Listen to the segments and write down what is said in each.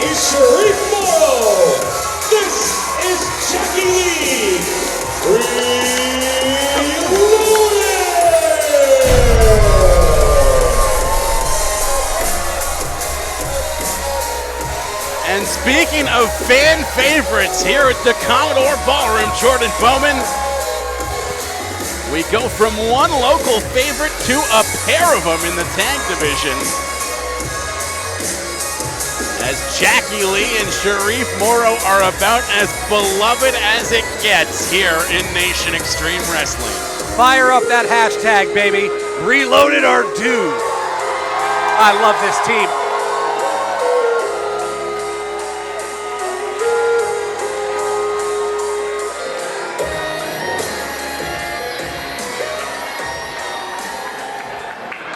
is Hareef Morrow. This is Jacky Lee. And speaking of fan favorites here at the Commodore Ballroom, Jordan Bowman, we go from one local favorite to a pair of them in the tag division, as Jacky Lee and Hareef Morrow are about as beloved as it gets here in Nation Extreme Wrestling. Fire up that hashtag, baby. Reloaded our dude. I love this team.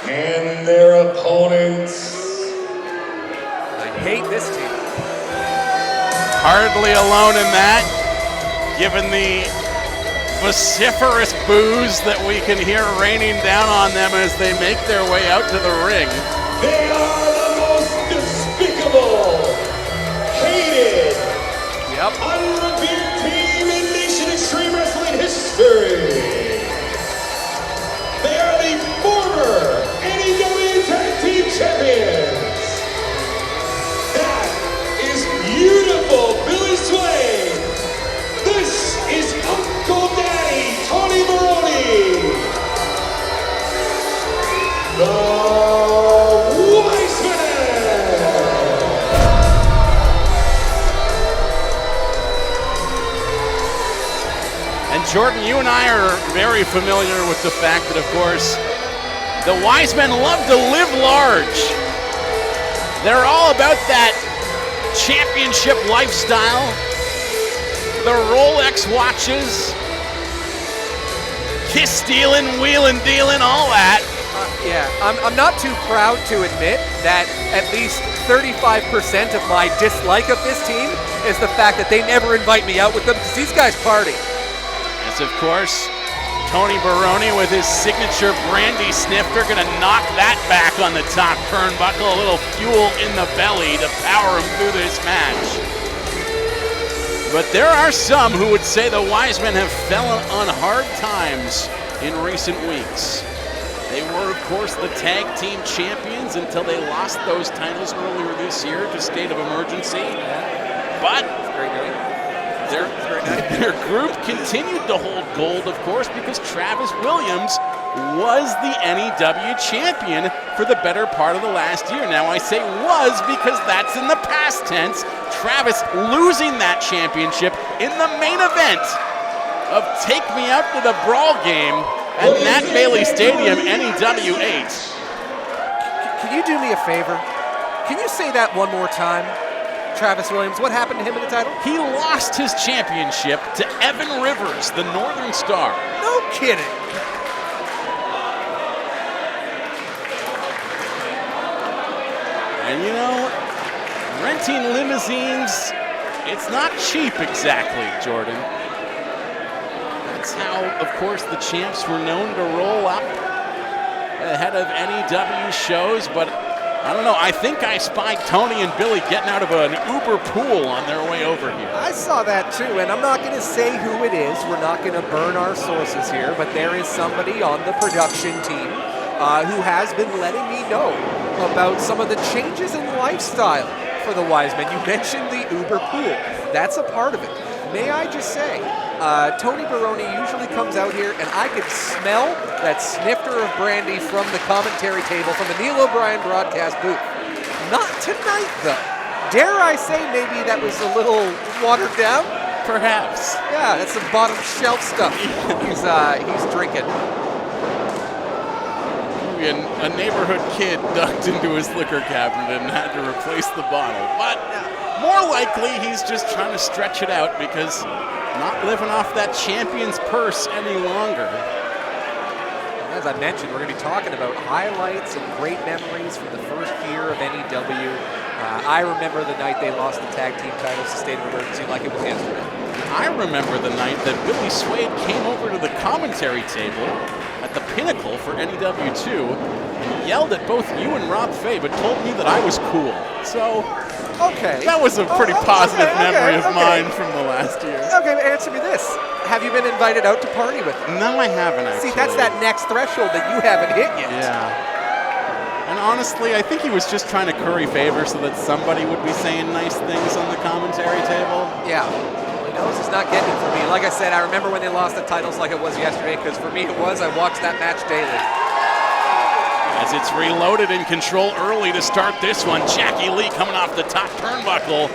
And their opponents. I hate this team. Hardly alone in that, given the vociferous boos that we can hear raining down on them as they make their way out to the ring. They are the most despicable, hated, unrevered team in Nation Extreme Wrestling history. They are the former NEW Tag Team Champions. That is beautiful Billy Swain. This is Uncle Daddy Tony Moroni. The Wisemen. And Jordan, you and I are very familiar with the fact that, of course, the Wisemen love to live large. They're all about that championship lifestyle, the Rolex watches, kiss stealing, wheeling dealing, all that. I'm not too proud to admit that at least 35% of my dislike of this team is the fact that they never invite me out with them because these guys party. Yes, of course, Tony Baroni with his signature brandy snifter gonna knock that back on the top turnbuckle, a little fuel in the belly to power him through this match. But there are some who would say the Wisemen have fallen on hard times in recent weeks. They were, of course, the tag team champions until they lost those titles earlier this year to State of Emergency. But their group continued to hold gold, of course, because Travis Williams was the NEW champion for the better part of the last year. Now I say was because that's in the past tense. Travis losing that championship in the main event of Take Me Out to the Brawl game at Nat Bailey Stadium, NEW 8. Can you do me a favor? Can you say that one more time? Travis Williams, what happened to him in the title? He lost his championship to Evan Rivers, the Northern Star. No kidding. And you know, renting limousines, it's not cheap exactly, Jordan. That's how, of course, the champs were known to roll up ahead of NEW shows, but I don't know, I think I spied Tony and Billy getting out of an Uber pool on their way over here. I saw that too, and I'm not going to say who it is. We're not going to burn our sources here, but there is somebody on the production team who has been letting me know about some of the changes in lifestyle for the Wisemen. You mentioned the Uber pool. That's a part of it. May I just say, Tony Baroni usually comes out here and I can smell that snifter of brandy from the commentary table from the Neil O'Brien broadcast booth. Not tonight, though. Dare I say maybe that was a little watered down? Perhaps. Yeah, that's some bottom shelf stuff he's drinking. A neighborhood kid ducked into his liquor cabinet and had to replace the bottle. But more likely, he's just trying to stretch it out because not living off that champion's purse any longer. As I mentioned, we're going to be talking about highlights and great memories from the first year of NEW. I remember the night they lost the tag team titles to State of Emergency like it was yesterday. I remember the night that Billy Swade came over to the commentary table at at the pinnacle for NEW2 and yelled at both you and Rob Fay, but told me that I was cool. So Okay. that was a pretty positive memory of mine from the last year. Okay, answer me this. Have you been invited out to party with him? No, I haven't actually. See, that's that next threshold that you haven't hit yet. Yeah. And honestly, I think he was just trying to curry favor so that somebody would be saying nice things on the commentary table. Yeah. Well, he knows he's not getting it for me. Like I said, I remember when they lost the titles like it was yesterday, because for me it was. I watched that match daily. As it's reloaded in control early to start this one, Jacky Lee coming off the top turnbuckle,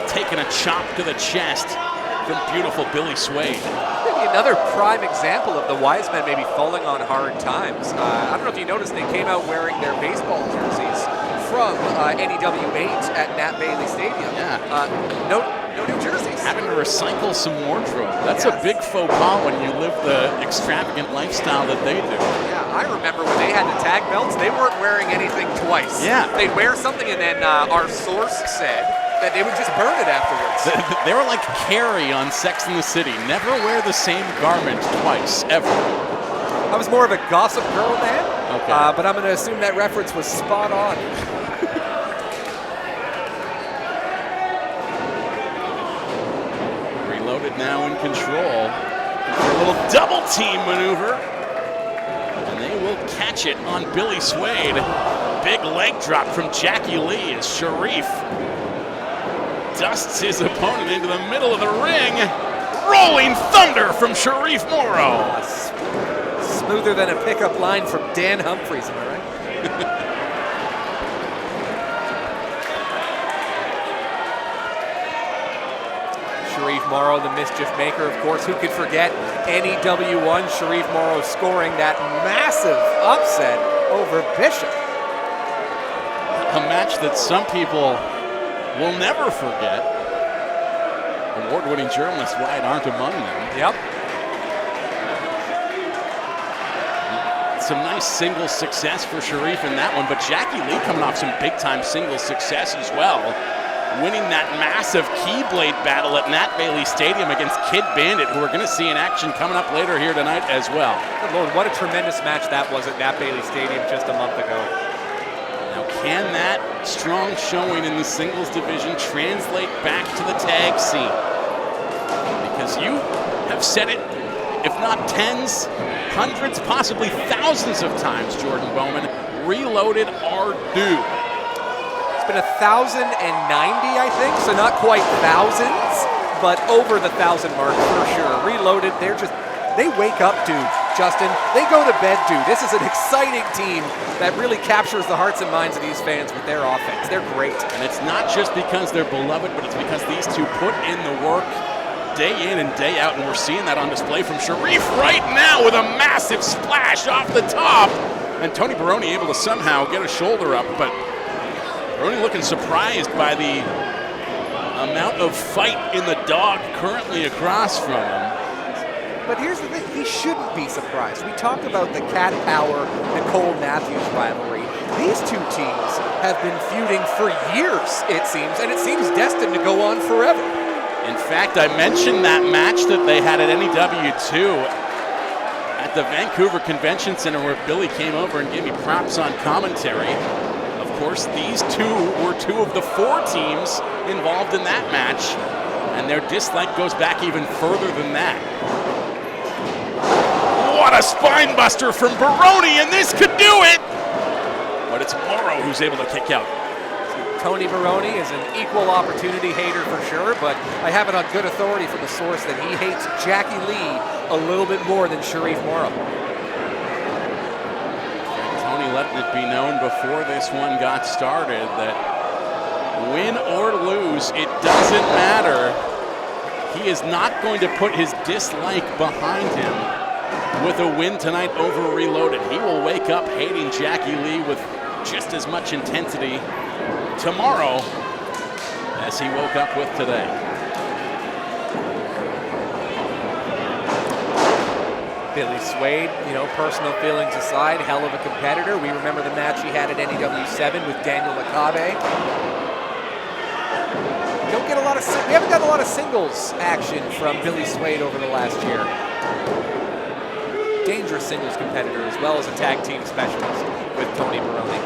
taking a chop to the chest from beautiful Billy Swade. Maybe another prime example of the Wisemen maybe falling on hard times. I don't know if you noticed, they came out wearing their baseball jerseys from NEW8 at Nat Bailey Stadium. Yeah. No new jerseys. Having to recycle some wardrobe. That's a big faux pas when you live the extravagant lifestyle that they do. Yeah, I remember when they had the tag belts, they weren't wearing anything twice. Yeah. They'd wear something and then our source said that they would just burn it afterwards. They were like Carrie on Sex and the City. Never wear the same garment twice, ever. I was more of a Gossip Girl man, Okay. but I'm going to assume that reference was spot on. Reloaded now in control. A little double team maneuver. And they will catch it on Billy Swade. Big leg drop from Jacky Lee as Hareef dusts his opponent into the middle of the ring. Rolling thunder from Hareef Morrow. Smoother than a pickup line from Dan Humphries, am I right? Hareef Morrow, the mischief maker, of course. Who could forget NEW1, Hareef Morrow scoring that massive upset over Bishop. A match that some people will never forget. Award-winning journalist Wyatt aren't among them. Yep. Some nice singles success for Hareef in that one, but Jacky Lee coming off some big-time singles success as well. Winning that massive Keyblade battle at Nat Bailey Stadium against Kid Bandit, who we're going to see in action coming up later here tonight as well. Good Lord, what a tremendous match that was at Nat Bailey Stadium just a month ago. Now, can that strong showing in the singles division translate back to the tag scene? Because you have said it, if not tens, hundreds, possibly thousands of times, Jordan Bowman, Reloaded are due. It's been 1,090, I think, so not quite thousands, but over the 1,000 mark for sure. Reloaded, they wake up to, Justin. They go to bed to. This is an exciting team that really captures the hearts and minds of these fans with their offense. They're great. And it's not just because they're beloved, but it's because these two put in the work day in and day out, and we're seeing that on display from Hareef right now with a massive splash off the top. And Tony Baroni able to somehow get a shoulder up, but Baroni looking surprised by the amount of fight in the dog currently across from him. But here's the thing, he shouldn't be surprised. We talk about the Cat Power and Cole Matthews rivalry. These two teams have been feuding for years, it seems, and it seems destined to go on forever. In fact, I mentioned that match that they had at NEW2 at the Vancouver Convention Center where Billy came over and gave me props on commentary. Of course, these two were two of the four teams involved in that match, and their dislike goes back even further than that. What a spine buster from Baroni, and this could do it! But it's Morrow who's able to kick out. Tony Baroni is an equal opportunity hater for sure, but I have it on good authority from the source that he hates Jacky Lee a little bit more than Hareef Morrow. Tony letting it be known before this one got started that win or lose, it doesn't matter. He is not going to put his dislike behind him with a win tonight over Reloaded. He will wake up hating Jacky Lee with just as much intensity tomorrow as he woke up with today. Billy Swade, personal feelings aside, hell of a competitor. We remember the match he had at NEW7 with Daniel Makabe. We haven't got a lot of singles action from Billy Swade over the last year. dangerous singles competitor as well as a tag team specialist with Tony Baroni.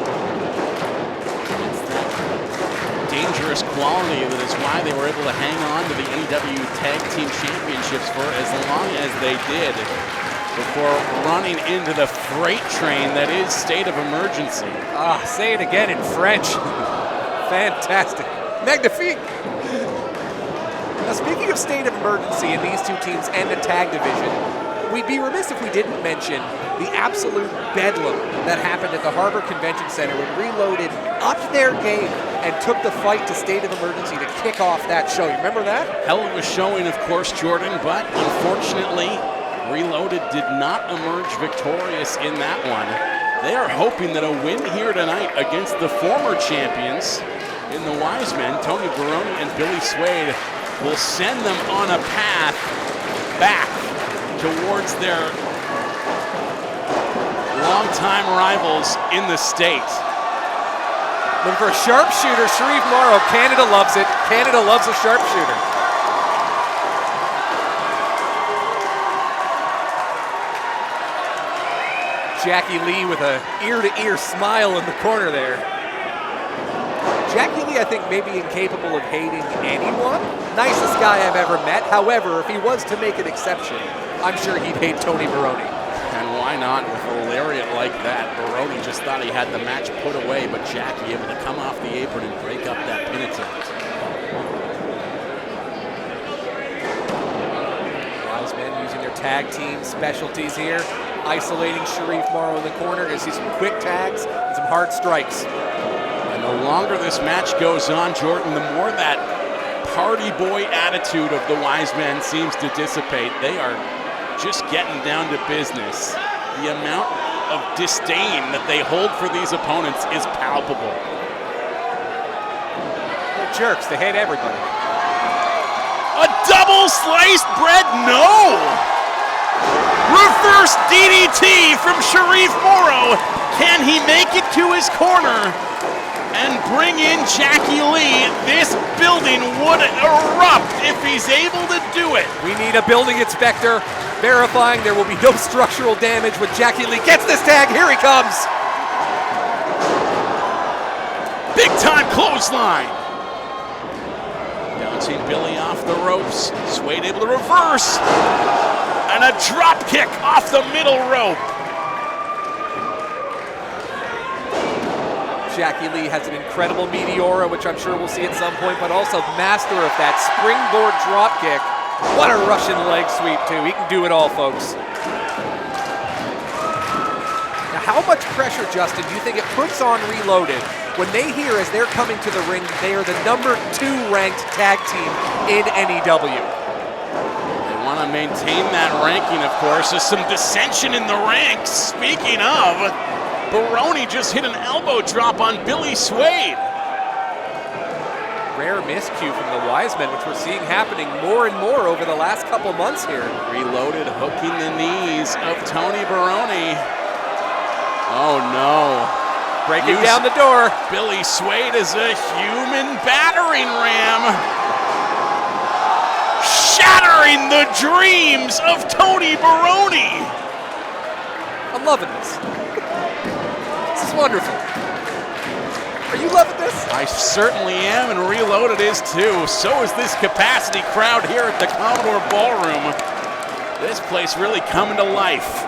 Dangerous quality that is why they were able to hang on to the AEW Tag Team Championships for as long as they did before running into the freight train that is State of Emergency. Say it again in French. Fantastic. Magnifique. Now, speaking of State of Emergency in these two teams and the tag division, we'd be remiss if we didn't mention the absolute bedlam that happened at the Harbor Convention Center when Reloaded upped their game and took the fight to State of Emergency to kick off that show. You remember that? Hell of a showing, of course, Jordan, but unfortunately, Reloaded did not emerge victorious in that one. They are hoping that a win here tonight against the former champions in the Wisemen, Tony Baroni and Billy Swade, will send them on a path back towards their longtime rivals in the state. Looking for a sharpshooter, Hareef Morrow. Canada loves it. Canada loves a sharpshooter. Jacky Lee with a ear-to-ear smile in the corner there. Jacky Lee, I think, may be incapable of hating anyone. Nicest guy I've ever met. However, if he was to make an exception, I'm sure he'd hate Tony Baroni. And why not with a lariat like that? Baroni just thought he had the match put away, but Jacky able to come off the apron and break up that pin attempt. Wisemen using their tag team specialties here. Isolating Hareef Morrow in the corner. Gonna see some quick tags and some hard strikes. And the longer this match goes on, Jordan, the more that party boy attitude of the Wisemen seems to dissipate. They are just getting down to business. The amount of disdain that they hold for these opponents is palpable. They're jerks. They hate everybody. A double sliced bread? No! Reverse DDT from Hareef Morrow. Can he make it to his corner and bring in Jacky Lee? This building would erupt if he's able to do it. We need a building inspector verifying there will be no structural damage when Jacky Lee gets this tag. Here he comes. Big time clothesline. Bouncing Billy off the ropes. Swade able to reverse. And a drop kick off the middle rope. Jacky Lee has an incredible meteora, which I'm sure we'll see at some point, but also master of that springboard drop kick. What a Russian leg sweep, too. He can do it all, folks. Now, how much pressure, Justin, do you think it puts on Reloaded when they hear as they're coming to the ring they are the #2 ranked tag team in NEW? They want to maintain that ranking, of course. There's some dissension in the ranks. Speaking of, Baroni just hit an elbow drop on Billy Swade. Rare miscue from the Wisemen, which we're seeing happening more and more over the last couple months here. Reloaded hooking the knees of Tony Baroni. Oh no. Breaking down the door. Billy Swade is a human battering ram. Shattering the dreams of Tony Baroni. I'm loving this. This is wonderful. Are you loving this? I certainly am, and Reloaded is too. So is this capacity crowd here at the Commodore Ballroom. This place really coming to life.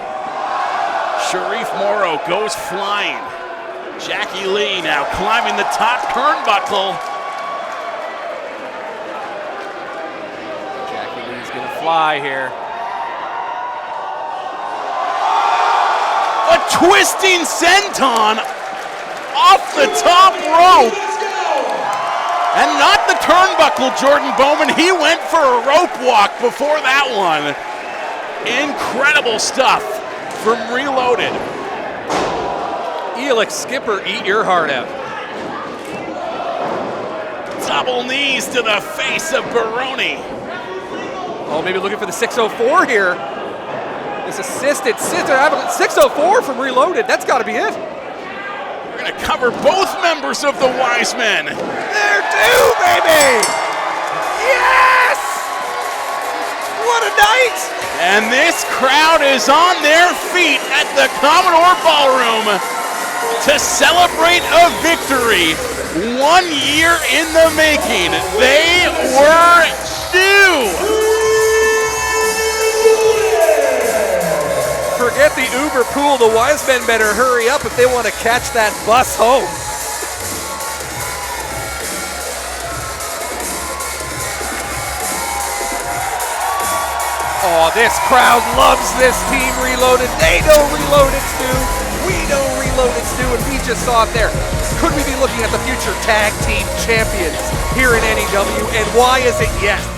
Hareef Morrow goes flying. Jacky Lee now climbing the top turnbuckle. Jacky Lee's gonna fly here. A twisting senton off the top rope. And not the turnbuckle, Jordan Bowman. He went for a rope walk before that one. Incredible stuff from Reloaded. Elix Skipper, eat your heart out. Double knees to the face of Baroni. Oh, maybe looking for the 604 here. This assisted 604 from Reloaded. That's got to be it. We're going to cover both members of the Wisemen. There too, baby! Yes! What a night! And this crowd is on their feet at the Commodore Ballroom to celebrate a victory 1 year in the making. They were due. Forget the Uber pool. The Wisemen better hurry up if they want to catch that bus home. Oh, this crowd loves this team Reloaded. They know Reloaded's due. We know Reloaded's due, and we just saw it there. Could we be looking at the future tag team champions here in NEW? And why is it yes?